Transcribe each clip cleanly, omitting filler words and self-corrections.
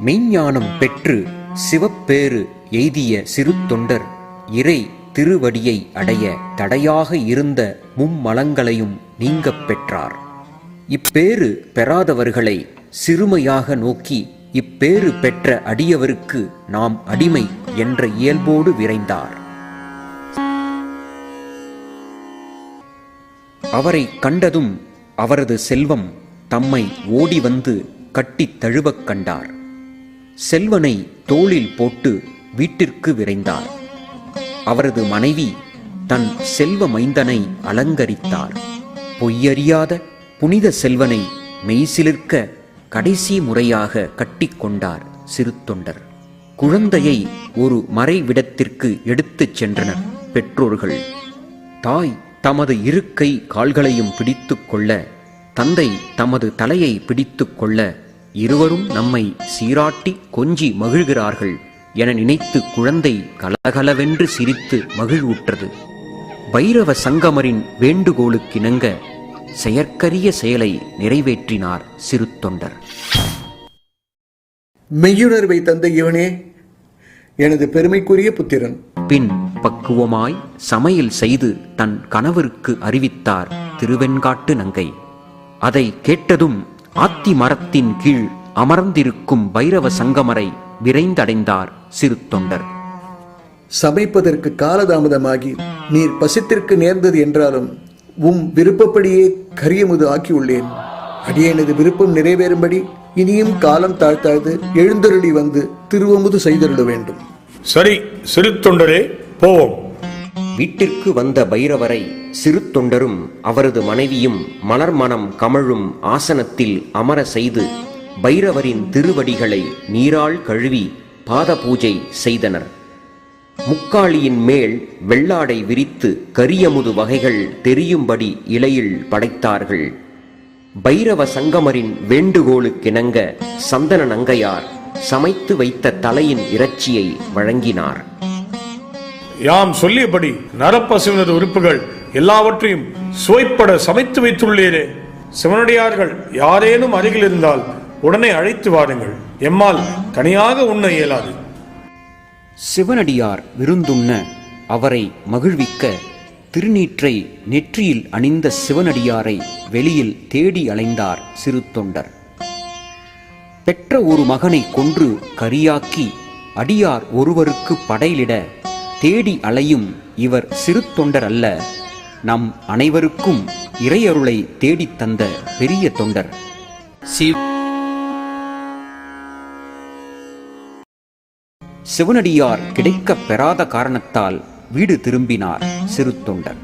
மெய்ஞானம் பெற்று சிவப்பேறு எய்திய சிறு தொண்டர் இறை திருவடியை அடைய தடையாக இருந்த மும்மலங்களையும் நீங்கப் பெற்றார். இப்பேறு பெறாதவர்களை சிறுமையாக நோக்கி இப்பேறு பெற்ற அடியவருக்கு நாம் அடிமை என்ற இயல்போடு விரைந்தார். அவரை கண்டதும் அவரது செல்வம் தம்மை ஓடி வந்து கட்டித் தழுவக் கண்டார். செல்வனை தோளில் போட்டு வீட்டிற்கு விரைந்தார். அவரது மனைவி தன் செல்வ மைந்தனை அலங்கரித்தார். பொய்யறியாத புனித செல்வனை மெய்சிலிர்க்க கடைசி முறையாக கட்டிக்கொண்டார் சிறு தொண்டர். குழந்தையை ஒரு மறைவிடத்திற்கு எடுத்துச் சென்றனர் பெற்றோர்கள். தாய் தமது இருக்கை கால்களையும் பிடித்து கொள்ள, தந்தை தமது தலையை பிடித்து கொள்ள, இருவரும் நம்மை சீராட்டி கொஞ்சி மகிழ்கிறார்கள் என நினைத்து குழந்தை கலகலவென்று சிரித்து மகிழ்வுற்றது. பைரவ சங்கமரின் வேண்டுகோளுக்கிணங்க செயற்கரிய செயலை நிறைவேற்றினார் சிறு தொண்டர். மெய்யுணர்வை தந்த இவனே எனது பெருமைக்குரிய புத்திரன். பின் பக்குவமாய் சமையல் செய்து தன் கணவருக்கு அறிவித்தார் திருவெண்காட்டு நங்கை. அதை கேட்டதும் ஆத்தி மரத்தின் கீழ் அமர்ந்திருக்கும் பைரவ சங்கமரை விரைந்தடைந்தார் சிறு தொண்டர். சமைப்பதற்கு காலதாமதமாகி நீர் பசித்திற்கு நேர்ந்தது என்றாலும் விருப்பப்படியே கரியமுது ஆக்கியுள்ளேன். அடியேனது விருப்பம் நிறைவேறும்படி இனியும் காலம் தாழ்த்தாது எழுந்தருளி வந்து திருவமுது செய்தருள வேண்டும். சரி சிறு தொண்டரே, போவோம். வீட்டிற்கு வந்த பைரவரை சிறு தொண்டரும் அவரது மனைவியும் மலர்மணம் கமழும் ஆசனத்தில் அமர செய்து பைரவரின் திருவடிகளை நீரால் கழுவி பாத பூஜை செய்தனர். முக்காளியின் மேல் வெள்ளாடை விரித்து கரியமுது வகைகள் தெரியும்படி இலையில் படைத்தார்கள். பைரவ சங்கமரின் வேண்டுகோளுக்கிணங்க சந்தன நங்கையார் சமைத்து வைத்த தலையின் இறைச்சியை வழங்கினார். யாம் சொல்லியபடி நரப்பசுவினது உறுப்புகள் எல்லாவற்றையும் சுவைப்பட சமைத்து வைத்துள்ளேரே. சிவனடியார்கள் யாரேனும் அருகில் இருந்தால் உடனே அழைத்து வாருங்கள். எம்மால் தனியாக உண்ண இயலாது. சிவனடியார் விருந்துண்ண அவரை மகிழ்விக்க திருநீற்றை நெற்றியில் அணிந்த சிவனடியாரை வெளியில் தேடி அலைந்தார் சிறு தொண்டர். பெற்ற ஒரு மகனை கொன்று கரியாக்கி அடியார் ஒருவருக்கு படையிலிட தேடி அலையும் இவர் சிறு தொண்டர் அல்ல, நம் அனைவருக்கும் இறையருளை தேடித் தந்த பெரிய தொண்டர். சிவனடியார் கிடைக்கப் பெறாத காரணத்தால் வீடு திரும்பினார் சிறு தொண்டர்.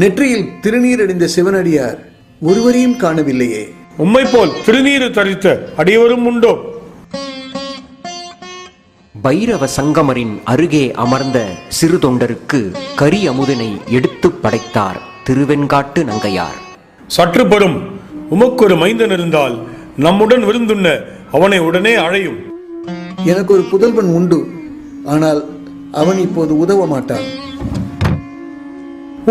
நெற்றியில் திருநீர் அடைந்த சிவனடியார் ஒருவரையும் காணவில்லையே. உம்மை போல் திருநீர் தரித்த அடியவரும் உண்டோ? பைரவ சங்கமரின் அருகே அமர்ந்த சிறு தொண்டருக்கு கரி அமுதனை எடுத்து படைத்தார் திருவெண்காட்டு நங்கையார். சற்று பெறும், உமக்கு ஒரு மைந்தன் இருந்தால் நம்முடன் விருந்துண்ண அவனை உடனே அழையும். எனக்கு ஒரு புதல்வன் உண்டு, ஆனால் அவன் இப்போது உதவ மாட்டான்.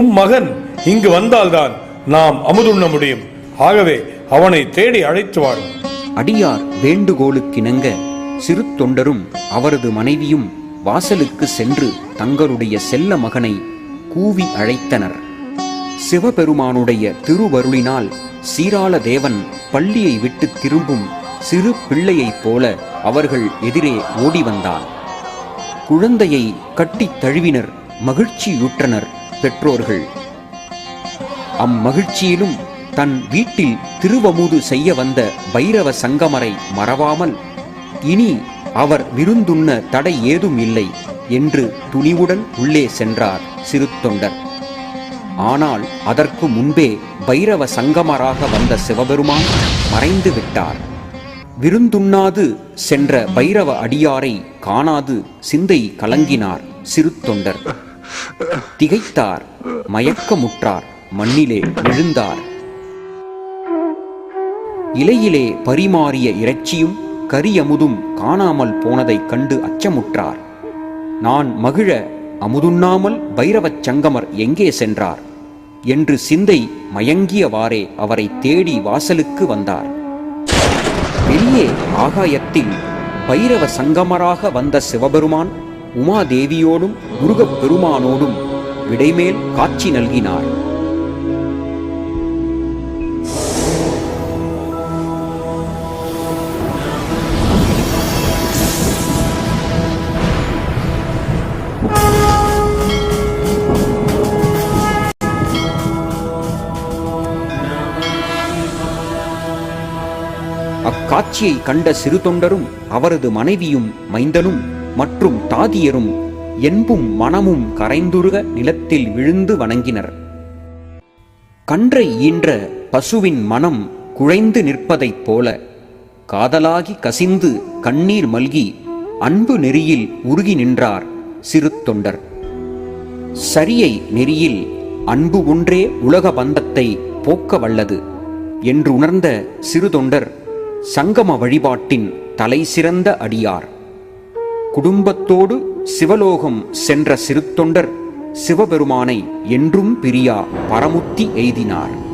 உம் மகன் இங்கு வந்தால்தான் நாம் அமுதுண்ண முடியும். ஆகவே அவனை தேடி அழைத்து வாரும். அடியார் வேண்டுகோளுக்கிணங்க சிறு தொண்டரும் அவரது மனைவியும் வாசலுக்கு சென்று தங்களுடைய செல்ல மகனை கூவி அழைத்தனர். சிவபெருமானுடைய திருவருளினால் சீராள தேவன் பள்ளியை விட்டு திரும்பும் சிறு பிள்ளையைப் போல அவர்கள் எதிரே ஓடி வந்தான். குழந்தையை கட்டித் தழுவினர், மகிழ்ச்சியுற்றனர் பெற்றோர்கள். அம்மகிழ்ச்சியிலும் தன் வீட்டில் திருவமுது செய்ய வந்த பைரவ சங்கமரை மறவாமல் இனி அவர் விருந்துண்ண தடை ஏதும் இல்லை என்று துணிவுடன் உள்ளே சென்றார் சிறு தொண்டர். ஆனால் அதற்கு முன்பே பைரவ சங்கமராக வந்த சிவபெருமான் மறைந்து விட்டார். விருந்துண்ணாது சென்ற பைரவ அடியாரை காணாது சிந்தை கலங்கினார் சிறு தொண்டர். திகைத்தார், மயக்கமுற்றார், மண்ணிலே விழுந்தார். இலையிலே பரிமாறிய இறைச்சியும் கரியமுதும் காணாமல் போனதைக் கண்டு அச்சமுற்றார். நான் மகிழ அமுதுண்ணாமல் பைரவச் சங்கமர் எங்கே சென்றார் என்று சிந்தை மயங்கியவாறே அவரை தேடி வாசலுக்கு வந்தார். வெளியே ஆகாயத்தில் பைரவ சங்கமராக வந்த சிவபெருமான் உமாதேவியோடும் முருகப் பெருமானோடும் விடைமேல் காட்சி நல்கினார். அக்காட்சியை கண்ட சிறு தொண்டரும் அவரது மனைவியும் மைந்தனும் மற்றும் தாதியரும் என்பும் மனமும் கரைந்துருக நிலத்தில் விழுந்து வணங்கினர். கன்றை ஈன்ற பசுவின் மனம் குழைந்து நிற்பதைப் போல காதலாகி கசிந்து கண்ணீர் மல்கி அன்பு நெறியில் உருகி நின்றார் சிறு தொண்டர். சரியை நெறியில் அன்பு ஒன்றே உலக பந்தத்தை போக்க வல்லது என்று உணர்ந்த சிறு தொண்டர் சங்கம வழிபாட்டின் தலை சிறந்த அடியார். குடும்பத்தோடு சிவலோகம் சென்ற சிறு தொண்டர் சிவபெருமானை என்றும் பிரியா பரமுத்தி எய்தினார்.